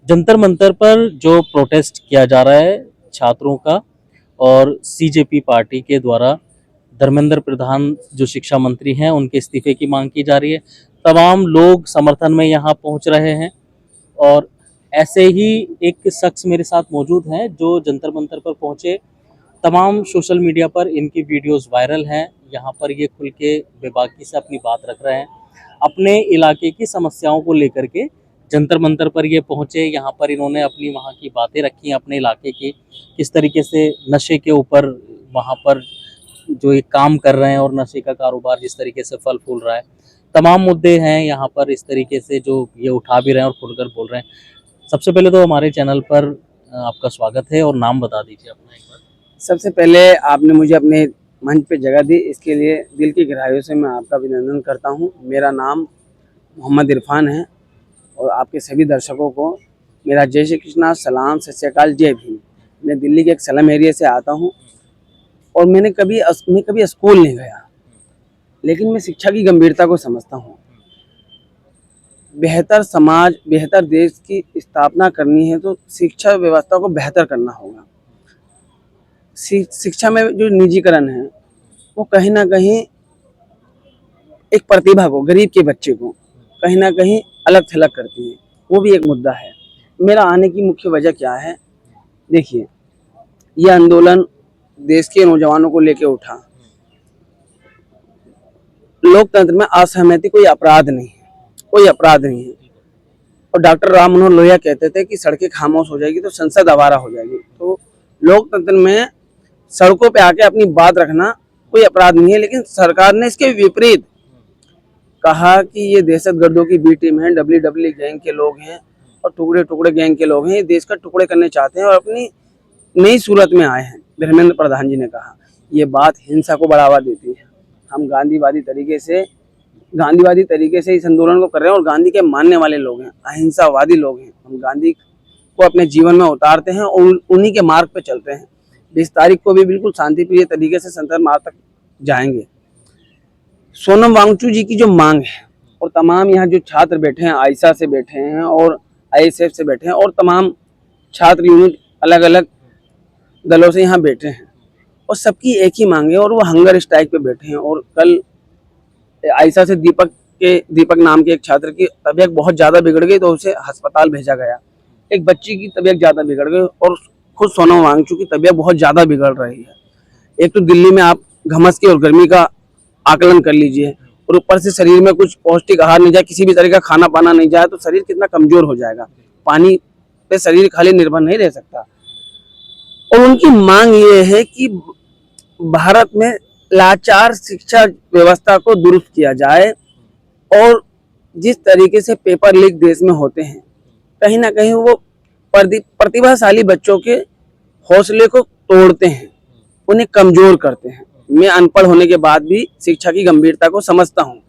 जंतर मंतर पर जो प्रोटेस्ट किया जा रहा है छात्रों का और सीजेपी पार्टी के द्वारा धर्मेंद्र प्रधान जो शिक्षा मंत्री हैं उनके इस्तीफे की मांग की जा रही है। तमाम लोग समर्थन में यहाँ पहुँच रहे हैं और ऐसे ही एक शख्स मेरे साथ मौजूद हैं जो जंतर मंतर पर पहुँचे। तमाम सोशल मीडिया पर इनकी वीडियोस वायरल हैं। यहाँ पर ये खुल के बेबाकी से अपनी बात रख रहे हैं। अपने इलाके की समस्याओं को लेकर के जंतर मंतर पर ये पहुँचे। यहाँ पर इन्होंने अपनी वहाँ की बातें रखी अपने इलाके की, किस तरीके से नशे के ऊपर वहाँ पर जो ये काम कर रहे हैं और नशे का कारोबार जिस तरीके से फल फूल रहा है। तमाम मुद्दे हैं यहाँ पर इस तरीके से जो ये उठा भी रहे हैं और खुलकर बोल रहे हैं। सबसे पहले तो हमारे चैनल पर आपका स्वागत है और नाम बता दीजिए अपना एक बार। सबसे पहले आपने मुझे अपने मंच पे जगह दी, इसके लिए दिल की गहराइयों से मैं आपका अभिनंदन करता हूं। मेरा नाम मोहम्मद इरफान है और आपके सभी दर्शकों को मेरा जय श्री कृष्णा, सलाम, सत श्री अकाल, जय भीम। मैं दिल्ली के एक स्लम एरिया से आता हूं और मैं कभी स्कूल नहीं गया, लेकिन मैं शिक्षा की गंभीरता को समझता हूँ। बेहतर समाज, बेहतर देश की स्थापना करनी है तो शिक्षा व्यवस्था को बेहतर करना होगा। शिक्षा में जो निजीकरण है वो कहीं ना कहीं एक प्रतिभा को, गरीब के बच्चे को कहीं ना कहीं अलग थलग करती है। वो भी एक मुद्दा है। मेरा आने की मुख्य वजह क्या है? देखिए, ये आंदोलन देश के नौजवानों को लेकर उठा। लोकतंत्र में असहमति कोई अपराध नहीं है, कोई अपराध नहीं है। और डॉक्टर राम मनोहर लोहिया कहते थे कि सड़कें खामोश हो जाएगी तो संसद आवारा हो जाएगी। तो लोकतंत्र में सड़कों पे आके अपनी बात रखना कोई अपराध नहीं है, लेकिन सरकार ने इसके विपरीत कहा कि ये दहशतगर्दों की बी टीम है, डब्ल्यू गैंग के लोग हैं और टुकड़े टुकड़े गैंग के लोग हैं। ये देश का टुकड़े करने चाहते हैं और अपनी नई सूरत में आए हैं। धर्मेंद्र प्रधान जी ने कहा, ये बात हिंसा को बढ़ावा देती है। हम गांधीवादी तरीके से इस आंदोलन को कर रहे हैं और गांधी के मानने वाले लोग हैं, अहिंसावादी लोग हैं। हम गांधी को अपने जीवन में उतारते हैं और उन्हीं के मार्ग पे चलते हैं। 20 तारीख को भी बिल्कुल शांतिप्रिय तरीके से संसद मार्ग तक जाएंगे। सोनम वांगचुक जी की जो मांग है और तमाम यहाँ जो छात्र बैठे हैं, आयशा से बैठे हैं और आईएसएफ से बैठे हैं और तमाम छात्र यूनिट अलग अलग दलों से यहाँ बैठे हैं और सबकी एक ही मांग है और वो हंगर स्ट्राइक पे बैठे हैं। और कल आयशा से दीपक नाम के एक छात्र की तबीयत बहुत ज़्यादा बिगड़ गई तो उसे अस्पताल भेजा गया। एक बच्ची की तबीयत ज़्यादा बिगड़ गई और खुद सोनम वांगचुक की तबीयत बहुत ज़्यादा बिगड़ रही है। एक तो दिल्ली में आप घमस की और गर्मी का आकलन कर लीजिए और ऊपर से शरीर में कुछ पौष्टिक आहार नहीं जाए, किसी भी तरह का खाना पाना नहीं जाए तो शरीर कितना कमजोर हो जाएगा। पानी पे शरीर खाली निर्भर नहीं रह सकता। और उनकी मांग ये है कि भारत में लाचार शिक्षा व्यवस्था को दुरुस्त किया जाए और जिस तरीके से पेपर लीक देश में होते हैं, कहीं ना कहीं वो प्रतिभाशाली बच्चों के हौसले को तोड़ते हैं, उन्हें कमजोर करते हैं। मैं अनपढ़ होने के बाद भी शिक्षा की गंभीरता को समझता हूँ।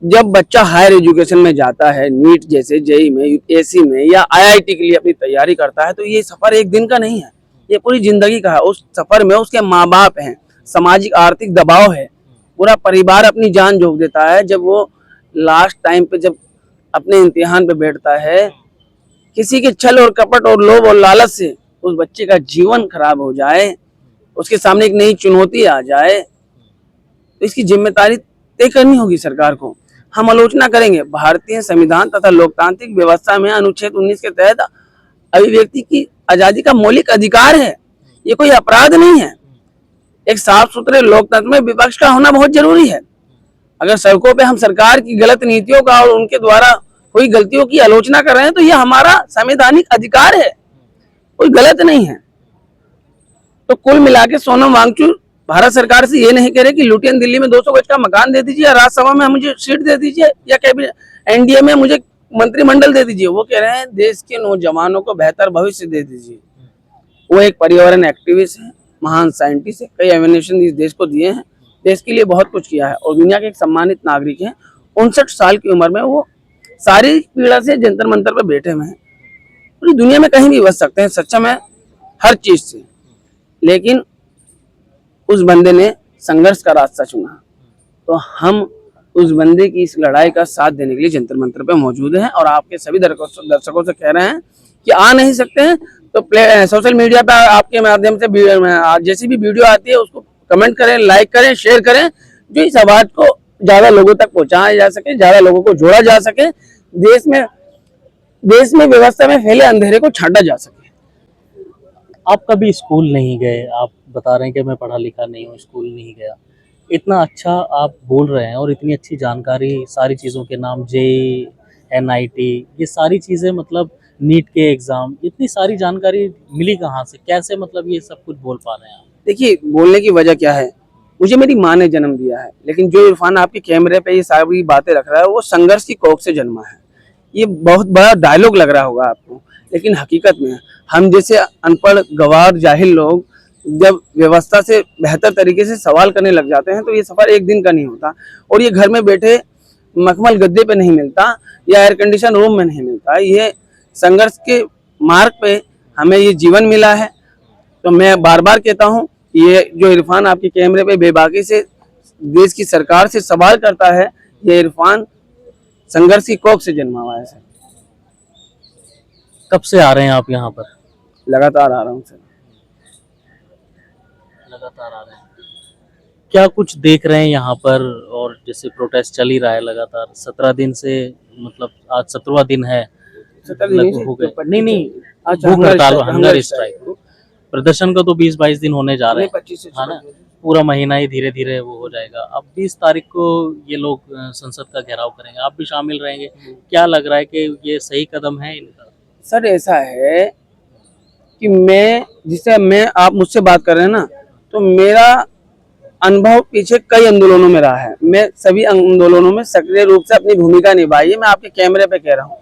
जब बच्चा हायर एजुकेशन में जाता है, नीट जैसे, जेई में, यूपीएससी में या आईआईटी के लिए अपनी तैयारी करता है, तो ये सफर एक दिन का नहीं है, ये पूरी जिंदगी का है। उस सफर में उसके माँ बाप हैं, सामाजिक आर्थिक दबाव है, पूरा परिवार अपनी जान झोंक देता है। जब वो लास्ट टाइम पे जब अपने इम्तिहान पे बैठता है, किसी के छल और कपट और लोभ और लालच से उस बच्चे का जीवन खराब हो जाए, उसके सामने एक नई चुनौती आ जाए, तो इसकी जिम्मेदारी तय करनी होगी सरकार को। हम आलोचना करेंगे, भारतीय संविधान तथा लोकतांत्रिक व्यवस्था में अनुच्छेद 19 के तहत अभिव्यक्ति की आजादी का मौलिक अधिकार है, ये कोई अपराध नहीं है। एक साफ सुथरे लोकतंत्र में विपक्ष का होना बहुत जरूरी है। अगर सड़कों पे हम सरकार की गलत नीतियों का और उनके द्वारा कोई गलतियों की आलोचना कर रहे हैं तो ये हमारा संवैधानिक अधिकार है, कोई गलत नहीं है। तो कुल मिला के सोनम वांगचुक भारत सरकार से ये नहीं कह रहे कि लुटियन दिल्ली में 200 गज का मकान दे दीजिए, राज्यसभा में मुझे सीट दे दीजिए या कैबिनेट एनडीए में मुझे मंत्रिमंडल दे दीजिए। वो कह रहे हैं देश के नौजवानों को बेहतर भविष्य दे दीजिए। वो एक पर्यावरण एक्टिविस्ट है, महान साइंटिस्ट है, कई एविनेशन इस देश को दिए हैं, देश के लिए बहुत कुछ किया है और दुनिया के एक सम्मानित नागरिक हैं। 59 साल की उम्र में वो सारी पीड़ा से जंतर मंतर पर बैठे हुए हैं। पूरी दुनिया में कहीं भी बच सकते हैं सक्षम है हर चीज से, लेकिन उस बंदे ने संघर्ष का रास्ता चुना। तो हम उस बंदे की इस लड़ाई का साथ देने के लिए जंतर मंतर पे मौजूद हैं और आपके सभी दर्शकों से कह रहे हैं कि आ नहीं सकते हैं तो सोशल मीडिया पे आपके माध्यम से जैसी भी वीडियो आती है उसको कमेंट करें, लाइक करें, शेयर करें, जो इस आवाज को ज्यादा लोगों तक पहुंचाया जा सके, ज्यादा लोगों को जोड़ा जा सके, देश में व्यवस्था में फैले अंधेरे को छांटा जा सके। आप कभी स्कूल नहीं गए, आप बता रहे हैं कि मैं पढ़ा लिखा नहीं हूँ, स्कूल नहीं गया, इतना अच्छा आप बोल रहे हैं और इतनी अच्छी जानकारी, सारी चीज़ों के नाम, जेई, एनआईटी, ये सारी चीज़ें, मतलब नीट के एग्ज़ाम, इतनी सारी जानकारी मिली कहाँ से, कैसे मतलब ये सब कुछ बोल पा रहे हैं आप? देखिए, बोलने की वजह क्या है, मुझे मेरी माँ ने जन्म दिया है, लेकिन जो इरफान आपके कैमरे पे ये सारी बातें रख रहा है वो संघर्ष की कोख से जन्मा है। ये बहुत बड़ा डायलॉग लग रहा होगा आपको, लेकिन हकीकत में हम जैसे अनपढ़ गंवार जाहिल लोग जब व्यवस्था से बेहतर तरीके से सवाल करने लग जाते हैं तो ये सफर एक दिन का नहीं होता और ये घर में बैठे मखमल गद्दे पे नहीं मिलता या एयर कंडीशन रूम में नहीं मिलता। ये संघर्ष के मार्ग पे हमें ये जीवन मिला है। तो मैं बार बार कहता हूँ, ये जो इरफान आपके कैमरे पे बेबाकी से देश की सरकार से सवाल करता है, ये इरफान संघर्ष की कोख से जन्मा हुआ है सर। कब से आ रहे हैं आप यहाँ पर? लगातार आ रहा हूँ सर। लगातार आ रहे हैं, क्या कुछ देख रहे हैं यहाँ पर? और जैसे प्रोटेस्ट चल ही रहा है लगातार 17 दिन से, मतलब आज 17वां दिन है, हो गए नहीं भूख हड़ताल, हंगर स्ट्राइक, प्रदर्शन का तो 20-22 दिन होने जा रहे हैं, 25 से है ना, पूरा महीना ही धीरे धीरे वो हो जाएगा। अब 20 तारीख को ये लोग संसद का घेराव करेंगे, आप भी शामिल रहेंगे, क्या लग रहा है कि ये सही कदम है इनका? सर ऐसा है कि आप मुझसे बात कर रहे हैं ना, तो मेरा अनुभव पीछे कई आंदोलनों में रहा है। मैं सभी आंदोलनों में सक्रिय रूप से अपनी भूमिका निभाई है। मैं आपके कैमरे पे कह रहा हूँ,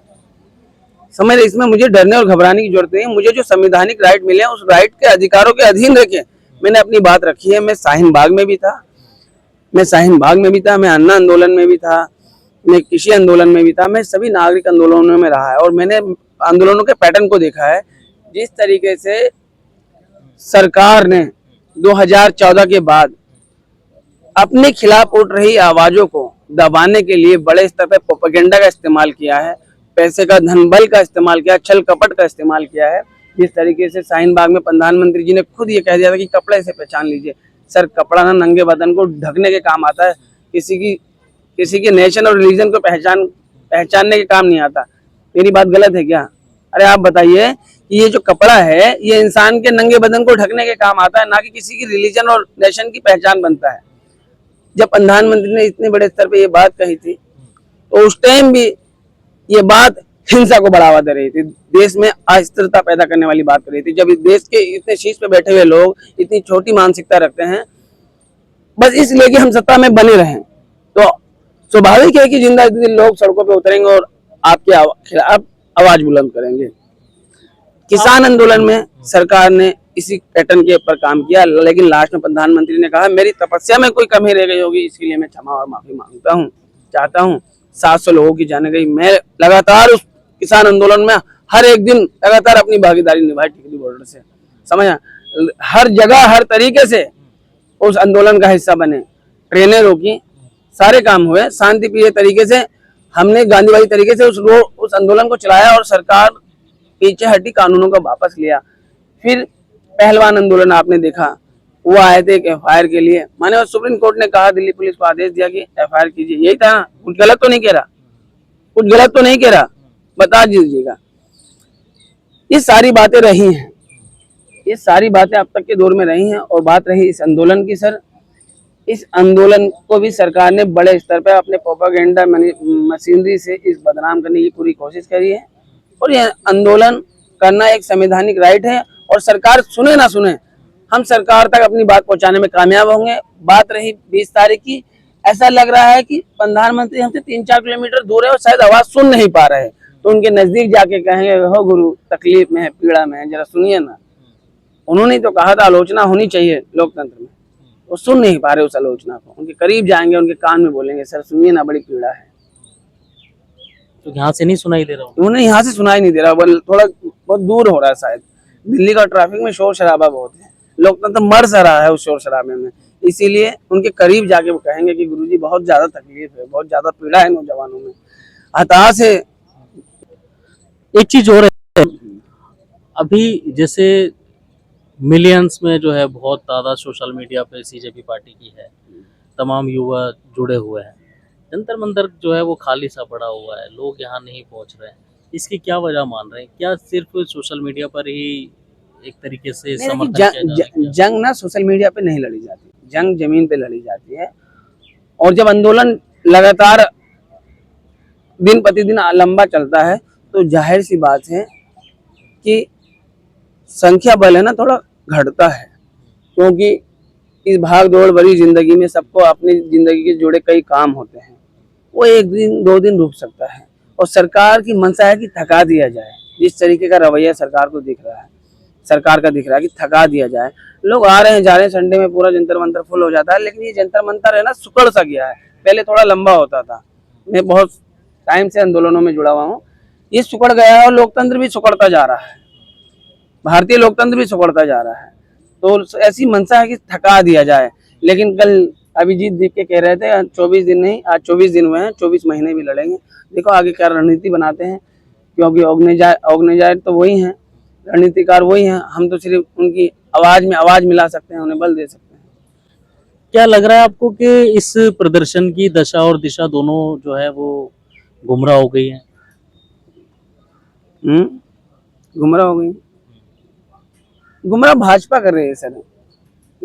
समझ रहे, इसमें मुझे डरने और घबराने की जरूरत नहीं है। मुझे जो संवैधानिक राइट मिले हैं उस राइट के अधिकारों के अधीन रखे मैंने अपनी बात रखी है। मैं शाहीन बाग में भी था, मैं अन्ना आंदोलन में भी था, मैं कृषि आंदोलन में भी था, मैं सभी नागरिक आंदोलनों में रहा है और मैंने आंदोलनों के पैटर्न को देखा है। जिस तरीके से सरकार ने 2014 के बाद अपने खिलाफ उठ रही आवाजों को दबाने के लिए बड़े स्तर पर प्रोपेगेंडा का इस्तेमाल किया है, पैसे का, धन बल का इस्तेमाल किया, छल कपट का इस्तेमाल किया है। जिस तरीके से शाहीन बाग में प्रधानमंत्री जी ने खुद ये कह दिया था कि कपड़े से पहचान लीजिए। सर, कपड़ा ना नंगे बदन को ढकने के काम आता है, किसी के नेशन और रिलीजन को पहचानने के काम नहीं आता। मेरी बात गलत है क्या? अरे आप बताइए कि ये जो कपड़ा है ये इंसान के नंगे बदन को ढकने के काम आता है, ना कि किसी की रिलीजन और नेशन की पहचान बनता है। जब प्रधानमंत्री ने इतने बड़े स्तर पे ये बात कही थी तो उस टाइम भी ये बात हिंसा को बढ़ावा दे रही थी, देश में अस्थिरता पैदा करने वाली बात कर रही थी। जब इस देश के इतने शीर्ष पे बैठे हुए लोग इतनी छोटी मानसिकता रखते हैं बस इसलिए कि हम सत्ता में बने रहें, तो स्वाभाविक है कि जिंदा दिल लोग सड़कों पे उतरेंगे और आपके खिलाफ आवाज बुलंद करेंगे। किसान आंदोलन में सरकार ने इसी पैटर्न के ऊपर काम किया, लेकिन लास्ट में प्रधानमंत्री ने कहा मेरी तपस्या में कोई कमी रह गई होगी, इसके लिए मैं क्षमा और माफी मांगता हूँ, चाहता हूँ। 700 लोगों की जान गई। मैं लगातार उस किसान आंदोलन में हर एक दिन लगातार अपनी भागीदारी निभाई टिकरी बॉर्डर से, समझा, हर जगह हर तरीके से उस आंदोलन का हिस्सा बने, ट्रेनें रोकी, सारे काम हुए शांतिप्रिय तरीके से। हमने गांधीवादी तरीके से उस आंदोलन को चलाया और सरकार पीछे हटी, कानूनों को वापस लिया। फिर पहलवान आंदोलन आपने देखा, वो आए थे एक एफआईआर के लिए, माने सुप्रीम कोर्ट ने कहा, दिल्ली पुलिस को आदेश दिया कि एफआईआर कीजिए, यही था ना? कुछ गलत तो नहीं कह रहा, बता दीजिएगा। ये सारी बातें रही हैं, ये सारी बातें अब तक के दौर में रही हैं। और बात रही इस आंदोलन की, सर, इस आंदोलन को भी सरकार ने बड़े स्तर पर अपने प्रोपेगेंडा मशीनरी से इस बदनाम करने की पूरी कोशिश करी है। और यह आंदोलन करना एक संवैधानिक राइट है और सरकार सुने ना सुने, हम सरकार तक अपनी बात पहुंचाने में कामयाब होंगे। बात रही 20 तारीख की, ऐसा लग रहा है कि प्रधानमंत्री हमसे 3-4 किलोमीटर दूर है और शायद आवाज सुन नहीं पा रहे, तो उनके नजदीक जाके कहेंगे, हो गुरु, तकलीफ में है, पीड़ा में है, जरा सुनिए ना। उन्होंने तो कहा था आलोचना होनी चाहिए लोकतंत्र में, वो सुन नहीं पा रहे उस आलोचना को। उनके करीब जाएंगे, उनके कान में बोलेंगे, सर सुनिए ना, बड़ी पीड़ा है। तो यहाँ से नहीं सुनाई दे रहा हूँ, उन्हें यहाँ से सुनाई नहीं दे रहा, थोड़ा बहुत दूर हो रहा है शायद। दिल्ली का ट्रैफिक में शोर शराबा बहुत है, लोकतंत्र मर सा रहा है उस शोर शराबे में। इसीलिए उनके करीब जाके वो कहेंगे कि गुरुजी बहुत ज्यादा तकलीफ है, बहुत ज्यादा पीड़ा है नौजवानों में, हताश है। एक चीज और है, अभी जैसे मिलियंस में जो है बहुत ज्यादा सोशल मीडिया पे सीजेपी पार्टी की है, तमाम युवा जुड़े हुए हैं, जंतर मंतर जो है वो खाली सा पड़ा हुआ है, लोग यहाँ नहीं पहुंच रहे हैं, इसकी क्या वजह मान रहे हैं? क्या सिर्फ सोशल मीडिया पर ही एक तरीके से नहीं देखिए, समर्थन किया जा रहा है क्या? जंग ना सोशल मीडिया पे नहीं लड़ी जाती, जंग जमीन पे लड़ी जाती है। और जब आंदोलन लगातार दिन प्रतिदिन लंबा चलता है तो जाहिर सी बात है कि संख्या बल है ना थोड़ा घटता है, क्योंकि इस भाग दौड़ भरी जिंदगी में सबको अपनी जिंदगी के जुड़े कई काम होते हैं, वो एक दिन दो दिन रुक सकता है। और सरकार की मंशा है कि थका दिया जाए, जिस तरीके का रवैया सरकार को दिख रहा है, सरकार का दिख रहा है कि थका दिया जाए। लोग आ रहे हैं जा रहे हैं, संडे में पूरा जंतर मंतर फुल हो जाता है, लेकिन ये जंतर मंतर है ना सुकड़ सा गया है, पहले थोड़ा लंबा होता था। मैं बहुत टाइम से आंदोलनों में जुड़ा हुआ हूँ, ये सुकड़ गया है और लोकतंत्र भी सुकड़ता जा रहा है, भारतीय लोकतंत्र भी सुकड़ता जा रहा है। तो ऐसी मंशा है कि थका दिया जाए। लेकिन कल अभिजीत दीप के कह रहे थे 24 दिन नहीं, आज 24 दिन हुए हैं, 24 महीने भी लड़ेंगे। देखो आगे क्या रणनीति बनाते हैं, क्योंकि ऑर्गेनाइजर तो वही हैं, रणनीतिकार वही हैं, हम तो सिर्फ उनकी आवाज में आवाज मिला सकते हैं, उन्हें बल दे सकते हैं। क्या लग रहा है आपको कि इस प्रदर्शन की दशा और दिशा दोनों जो है वो गुमराह हो गई है? गुमराह हो गई, गुमराह भाजपा कर रही है सर। मैं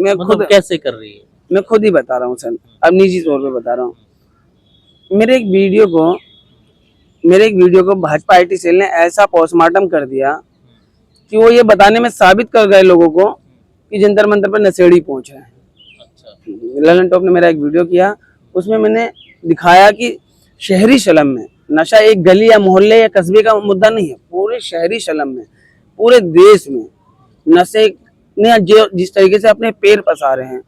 मतलब खुद कैसे कर रही है? मैं खुद ही बता रहा हूँ सर, अब निजी तौर पे बता रहा हूँ। मेरे एक वीडियो को भाजपा आईटी सेल ने ऐसा पोस्टमार्टम कर दिया कि वो ये बताने में साबित कर गए लोगों को कि जंतर मंतर पर नशेड़ी पहुंच रहे हैं। अच्छा। ललन टॉप ने मेरा एक वीडियो किया, उसमें मैंने दिखाया कि शहरी शलम में नशा एक गली या मोहल्ले या कस्बे का मुद्दा नहीं है, पूरे शहरी शलम में, पूरे देश में नशे ने जो जिस तरीके से अपने पैर पसारे हैं,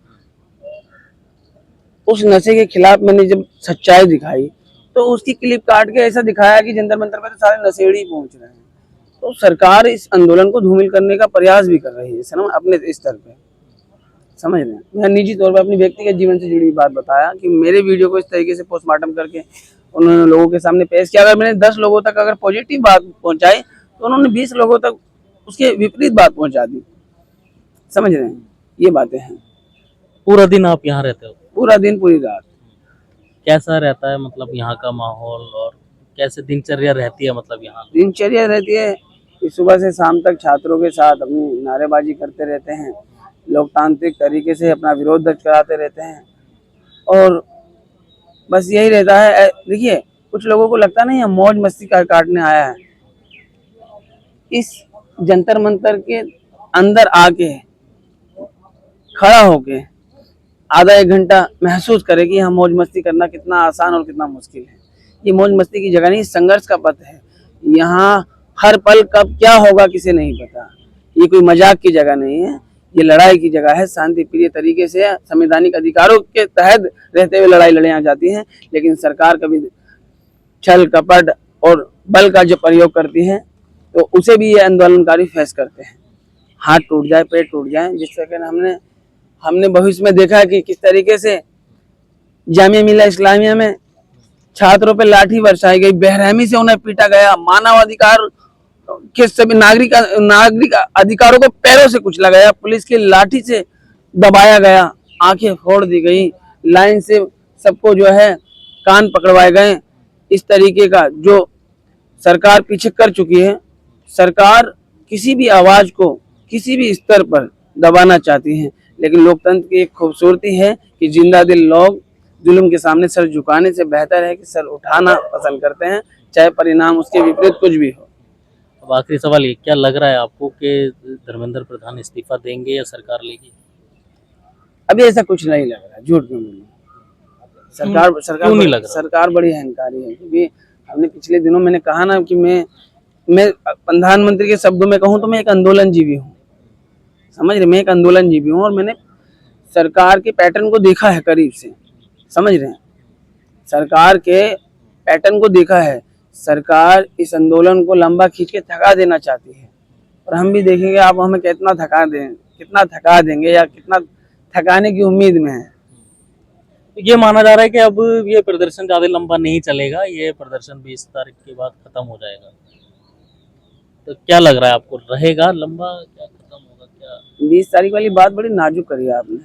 उस नशे के खिलाफ मैंने जब सच्चाई दिखाई तो उसकी क्लिप काट के ऐसा दिखाया कि जंतर मंतर पर तो सारे नशेड़ी पहुंच रहे हैं। तो सरकार इस आंदोलन को धूमिल करने का प्रयास भी कर रही है सर, अपने स्तर पे, समझ रहे हैं। मैं निजी तौर पर अपनी व्यक्तिगत जीवन से जुड़ी बात बताया कि मेरे वीडियो को इस तरीके से पोस्टमार्टम करके उन्होंने लोगों के सामने पेश किया। अगर मैंने 10 लोगों तक अगर पॉजिटिव बात पहुंचाई तो उन्होंने 20 लोगों तक उसके विपरीत बात पहुंचा दी, समझ रहे हैं, ये बातें हैं। पूरा दिन आप यहाँ रहते हो? पूरा दिन पूरी रात। कैसा रहता है मतलब यहाँ का माहौल, और कैसे दिनचर्या रहती है मतलब यहाँ? दिनचर्या रहती है कि सुबह से शाम तक छात्रों के साथ अपनी नारेबाजी करते रहते हैं, लोकतांत्रिक तरीके से अपना विरोध दर्ज कराते रहते हैं, और बस यही रहता है। देखिए कुछ लोगों को लगता नहीं है मौज मस्ती काटने आया है, इस जंतर मंतर के अंदर आके खड़ा होके आधा एक घंटा महसूस करे कि यहाँ मौज मस्ती करना कितना आसान और कितना मुश्किल है। ये मौज मस्ती की जगह नहीं, संघर्ष का पथ है। यहाँ हर पल कब क्या होगा किसे नहीं पता। ये कोई मजाक की जगह नहीं है, ये लड़ाई की जगह है। शांति प्रिय तरीके से संवैधानिक अधिकारों के तहत रहते हुए लड़ाई लड़ाई जाती है, लेकिन सरकार कभी छल कपट और बल का जो प्रयोग करती है तो उसे भी ये आंदोलनकारी फेस करते हैं। हाथ टूट जाए, पेट टूट जाए, जिस तरह हमने भविष्य में देखा है कि किस तरीके से जामिया मिल्ला इस्लामिया में छात्रों पे लाठी बरसाई गई, बेरहमी से उन्हें पीटा गया, मानवाधिकार के सभी नागरिक अधिकारों को पैरों से कुचला गया, पुलिस की लाठी से दबाया गया, आंखें फोड़ दी गई, लाइन से सबको जो है कान पकड़वाए गए। इस तरीके का जो सरकार पीछे कर चुकी है, सरकार किसी भी आवाज को किसी भी स्तर पर दबाना चाहती है, लेकिन लोकतंत्र की एक खूबसूरती है कि जिंदा दिल लोग जुल्म के सामने सर झुकाने से बेहतर है कि सर उठाना पसंद करते हैं, चाहे परिणाम उसके विपरीत कुछ भी हो। अब आखिरी सवाल ये, क्या लग रहा है आपको कि धर्मेंद्र प्रधान इस्तीफा देंगे या सरकार लेगी? अभी ऐसा कुछ नहीं लग रहा, झूठ क्यों बोलूं। क्यों नहीं लग रहा? सरकार बड़ी अहंकारी है, क्योंकि हमने पिछले दिनों मैंने कहा ना कि मैं प्रधानमंत्री के शब्दों में कहूँ तो मैं एक आंदोलन जीवी हूँ, समझ रहे, मैं एक आंदोलन जीवी हूँ, और मैंने सरकार के पैटर्न को देखा है करीब से, समझ रहे हैं, सरकार के पैटर्न को देखा है। सरकार इस आंदोलन को लंबा खींच के थका देना चाहती है, और हम भी देखेंगे आप हमें कितना थका देंगे या कितना थकाने की उम्मीद में है। तो ये माना जा रहा है कि अब ये प्रदर्शन ज़्यादा लंबा नहीं चलेगा, ये प्रदर्शन 20 तारीख के बाद खत्म हो जाएगा। तो क्या लग रहा है आपको, रहेगा लंबा, क्या खत्म होगा क्या? 20 तारीख वाली बात बड़ी नाजुक करी है आपने।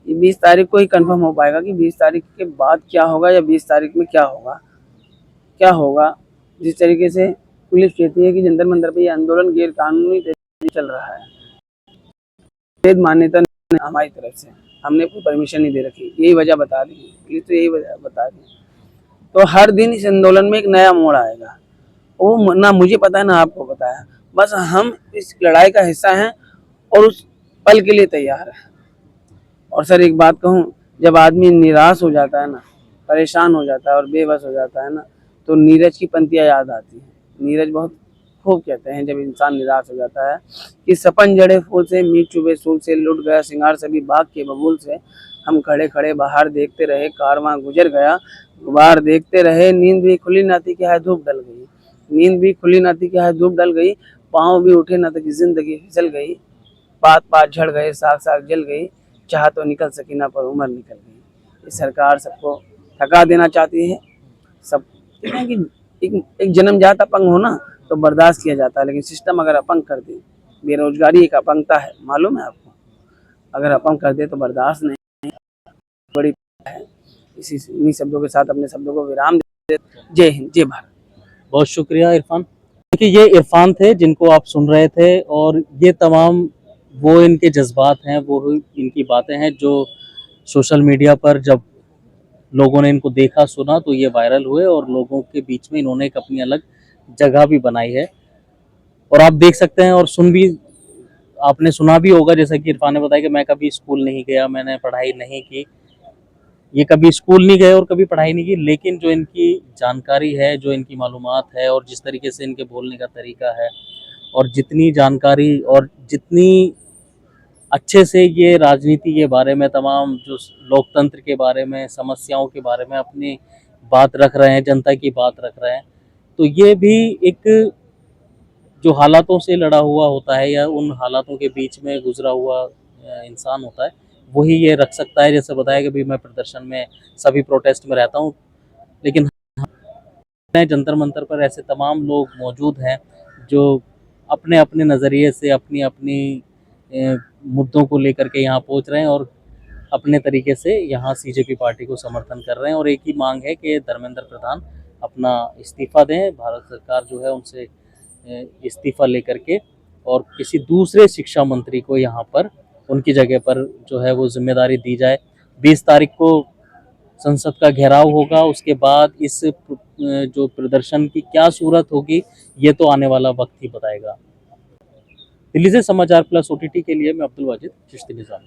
ये 20 तारीख को ही कंफर्म हो पाएगा कि 20 तारीख के बाद क्या होगा या 20 तारीख में क्या होगा। क्या होगा, जिस तरीके से पुलिस कहती है कि जंतर मंतर पे ये आंदोलन गैर कानूनी तरीके से चल रहा है, वैध मान्यता नहीं है हमारी तरफ से, हमने कोई परमिशन नहीं दे रखी, यही वजह बता दी पुलिस, तो यही वजह बता दी। तो हर दिन इस आंदोलन में एक नया मोड़ आएगा, वो ना मुझे पता है ना आपको पता है, बस हम इस लड़ाई का हिस्सा हैं और उस पल के लिए तैयार हैं। और सर एक बात कहूँ, जब आदमी निराश हो जाता है ना, परेशान हो जाता है और बेबस हो जाता है ना, तो नीरज की पंक्तियाँ याद आती हैं। नीरज बहुत खूब कहते हैं जब इंसान निराश हो जाता है कि सपन जड़े फूल से, मीट चुभे सूल से, लुट गया सिंगार सभी बाग के बबूल से, हम खड़े खड़े बाहर देखते रहे कारवां गुजर गया, गुबार देखते रहे, नींद भी खुली ना थी कि हाय धूप डल गई, नींद भी खुली ना थी कि हाय धूप डल गई, पाँव भी उठे ना था कि जिंदगी फिसल गई, पात पात झड़ गए, साग साग जल गई, चाह तो निकल सकी ना पर उम्र निकल गई। ये सरकार सबको थका देना चाहती है। सब कहते हैं कि एक जन्मजात अपंग हो ना तो बर्दाश्त किया जाता है, लेकिन सिस्टम अगर अपंग कर दे, बेरोजगारी एक अपंगता है, मालूम है आपको, अगर अपंग कर दे तो बर्दाश्त नहीं, बड़ी है। इन्हीं शब्दों के साथ अपने शब्दों को विराम दे। जय हिंद, जय भारत। बहुत शुक्रिया इरफान। देखिए ये इरफान थे जिनको आप सुन रहे थे, और ये तमाम वो इनके जज्बात हैं, वो इनकी बातें हैं जो सोशल मीडिया पर जब लोगों ने इनको देखा सुना तो ये वायरल हुए, और लोगों के बीच में इन्होंने एक अपनी अलग जगह भी बनाई है। और आप देख सकते हैं और सुन भी, आपने सुना भी होगा, जैसा कि इरफान ने बताया कि मैं कभी स्कूल नहीं गया, मैंने पढ़ाई नहीं की। ये कभी स्कूल नहीं गए और कभी पढ़ाई नहीं की, लेकिन जो इनकी जानकारी है, जो इनकी मालूमात है, और जिस तरीके से इनके बोलने का तरीका है, और जितनी जानकारी और जितनी अच्छे से ये राजनीति के बारे में, तमाम जो लोकतंत्र के बारे में, समस्याओं के बारे में अपनी बात रख रहे हैं, जनता की बात रख रहे हैं, तो ये भी एक जो हालातों से लड़ा हुआ होता है या उन हालातों के बीच में गुजरा हुआ इंसान होता है, वही ये रख सकता है। जैसे बताया कि भाई मैं प्रदर्शन में, सभी प्रोटेस्ट में रहता हूँ, लेकिन जंतर मंतर पर ऐसे तमाम लोग मौजूद हैं जो अपने अपने नज़रिए से, अपनी अपनी मुद्दों को लेकर के यहाँ पहुँच रहे हैं, और अपने तरीके से यहाँ सीजेपी पार्टी को समर्थन कर रहे हैं। और एक ही मांग है कि धर्मेंद्र प्रधान अपना इस्तीफ़ा दें, भारत सरकार जो है उनसे इस्तीफ़ा लेकर के, और किसी दूसरे शिक्षा मंत्री को यहाँ पर उनकी जगह पर जो है वो जिम्मेदारी दी जाए। 20 तारीख को संसद का घेराव होगा, उसके बाद इस जो प्रदर्शन की क्या सूरत होगी, ये तो आने वाला वक्त ही बताएगा। दिल्ली से समाचार प्लस OTT के लिए मैं अब्दुल वाजिद चिश्ती निज़ाम।